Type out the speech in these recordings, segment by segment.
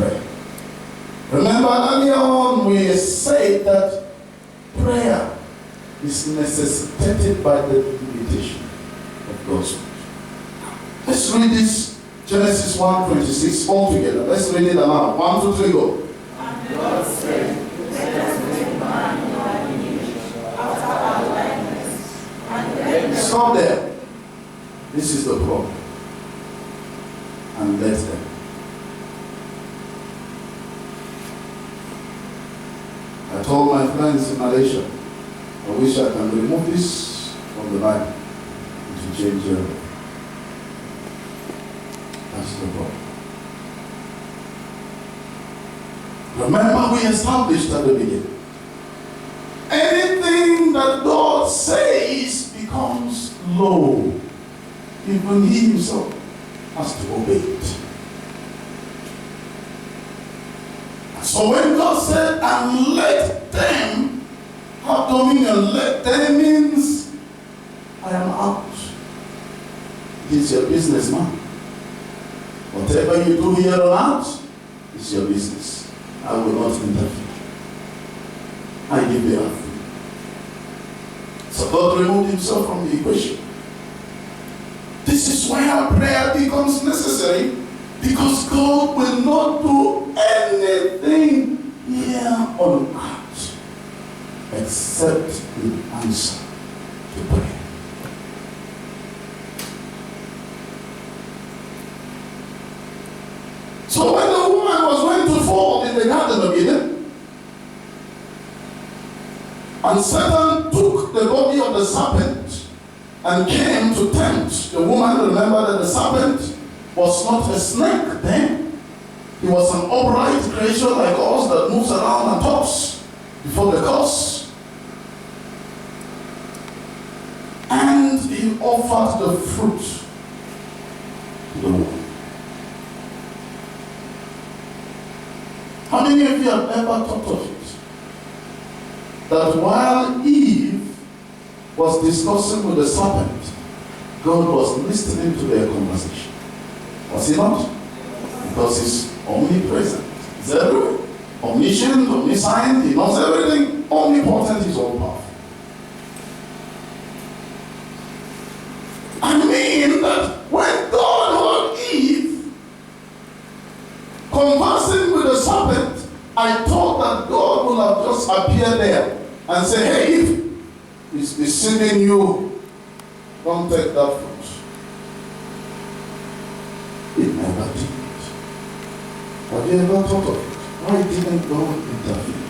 prayer. Remember earlier on we said that prayer is necessitated by the limitation of God's word. Let's read this Genesis 1:26 all together. Let's read it aloud. 1, 2, 3, go. And God said, let us make man in our image, after our likeness, and let them... Stop there. This is the problem. And let them. I told my friends in Malaysia, I wish I can remove this from the Bible to change it. That's the problem. Remember, we established at the beginning. Anything that God says becomes law. Even He Himself has to obey it. So when God said, and let them have dominion, let them means I am out. It is your business, man. Whatever you do here on earth is your business. I will not interfere. I give you up. So God removed Himself from the equation. This is where prayer becomes necessary, because God will not do anything here on earth except He answer to prayer. So when the woman was going to fall in the Garden of Eden, and Satan took the body of the serpent and came to tempt the woman, remember that the serpent was not a snake then. He was an upright creature like us that moves around and talks before the curse. And he offered the fruit to the woman. How many of you have ever thought of it? That while Eve was discussing with the serpent, God was listening to their conversation. Was He not? Because He's omnipresent. He's everywhere. Omniscient, omniscient, He knows everything. Omnipotent, He's all powerful. I mean that when God heard Eve conversing with the serpent, I thought that God would have just appeared there and say, hey Eve, He's deceiving you. Don't take that fruit. It never did. Have you ever thought of it? Why didn't God intervene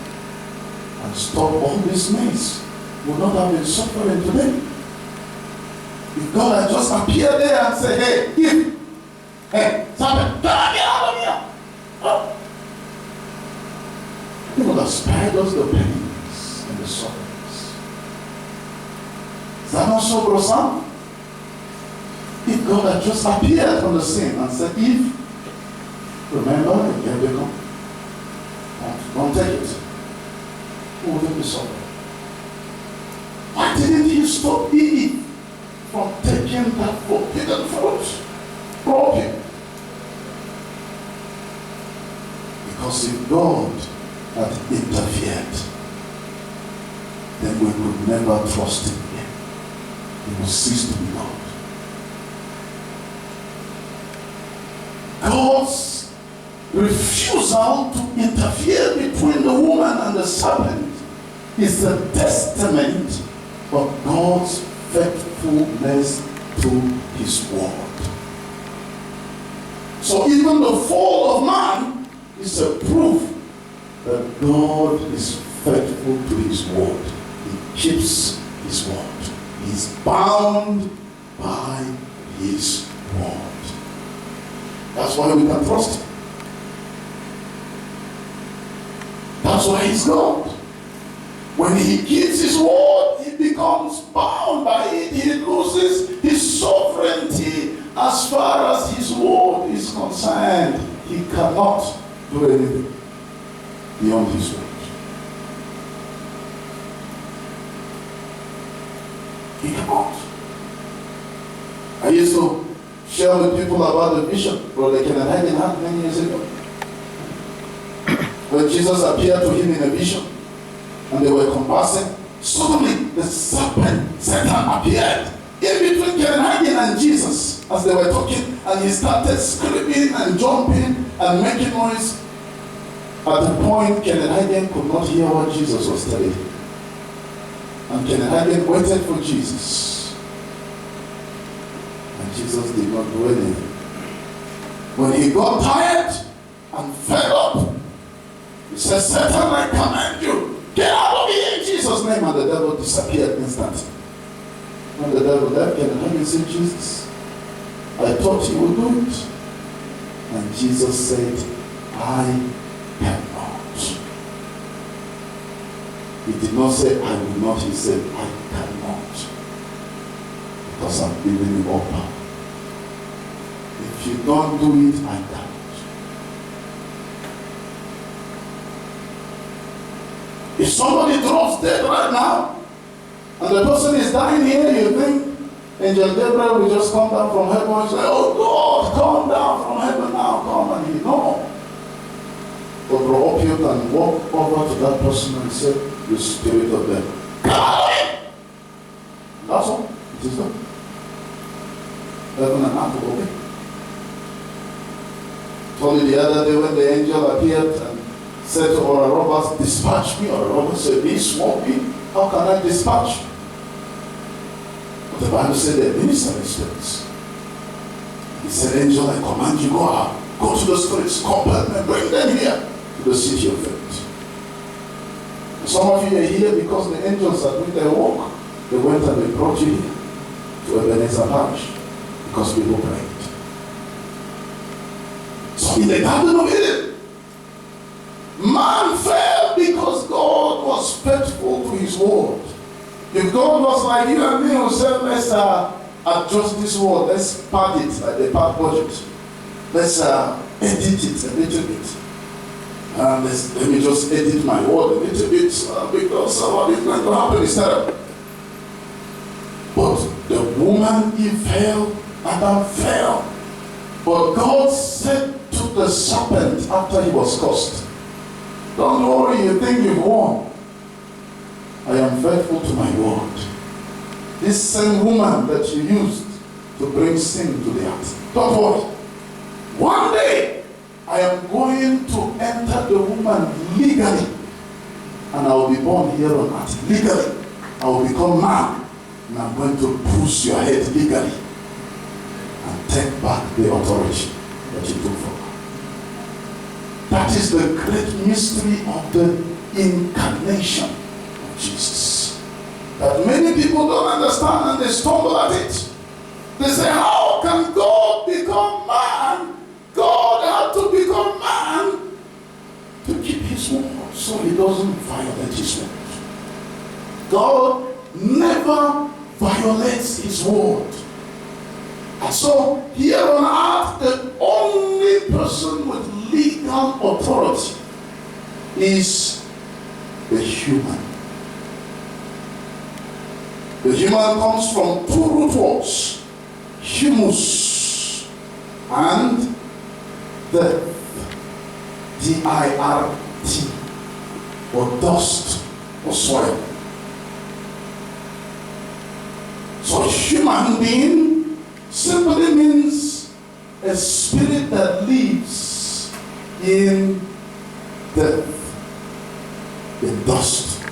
and stop all this mess? Would not have been suffering today. If God had just appeared there and said, hey, Eve, hey, serpent, get out of here. Oh. He would have spared us the pains and the sufferings. Is that not so, Brother? If God had just appeared on the scene and said, Eve, remember, here we come. Don't take it. Who wouldn't be sorry? Why didn't He stop Eve from taking that forbidden fruit? Broken. Because if God had interfered, then we would never trust Him again. He would cease to be God. God's refusal to interfere between the woman and the serpent is a testament of God's faithfulness to His word. So even the fall of man is a proof that God is faithful to His word. He keeps His word. He is bound by His word. That's why we can trust Him. That's why He's God. When He gives His word, He becomes bound by it. He loses His sovereignty as far as His word is concerned. He cannot do anything beyond His word. He cannot. I used to share with people about the vision Brother Kenneth Hagin had many years ago. when Jesus appeared to him in a vision and they were conversing, suddenly the serpent, Satan, appeared in between Kennedy and Jesus as they were talking, and he started screaming and jumping and making noise. At the point, Kennedy could not hear what Jesus was telling him. And Kennedy waited for Jesus. And Jesus did not do anything. When he got tired and fed up, he said, Satan, I command you, get out of here in Jesus' name. And the devil disappeared instantly. When the devil left, Kennedy said, Jesus, I thought you would do it. And Jesus said, I cannot. He did not say, I will not. He said, I cannot. Because I'm giving you all power. If you don't do it, I cannot. If somebody drops dead right now, and the person is dying here, you think Angel Gabriel will just come down from heaven and say, oh God, come down from heaven now, come. And he no. But Roopio can walk over to that person and say, the spirit of death, come out of him. That's all. It is done. Heaven and earth will obey. Told you the other day when the angel appeared and said to our robbers, dispatch me. Our robbers said, this won't be. How can I dispatch? But the Bible said they're ministering spirits. He said, angel, I command you, go out. Go to the spirits, compel them, bring them here to the city of faith. Some of you are here because the angels are doing their work. They went and they brought you here to Ebenezer Parish because people prayed. So in the Garden of Eden, man fell because God was faithful to his word. If God was like you and me who said, let's adjust this word, let's pad it like the pad budget. Let's edit it a little bit. Let me just edit my word a little bit because what is going to happen is terrible. But the woman, Eve fell, Adam fell. But God said to the serpent after he was cursed, don't worry, you think you've won. I am faithful to my word. This same woman that you used to bring sin to the earth, don't worry. One day, I am going to enter the woman legally, and I will be born here on earth legally. I will become man, and I'm going to push your head legally and take back the authority that you took from her. That is the great mystery of the incarnation of Jesus, that many people don't understand and they stumble at it. They say, how can God become man? God had to become man to keep his word so he doesn't violate his word. God never violates his word. And so here on earth, the only person with legal authority is the human. The human comes from two root words, humus and dirt, D-I-R-T, or dust or soil. So human being simply means a spirit that lives in the dust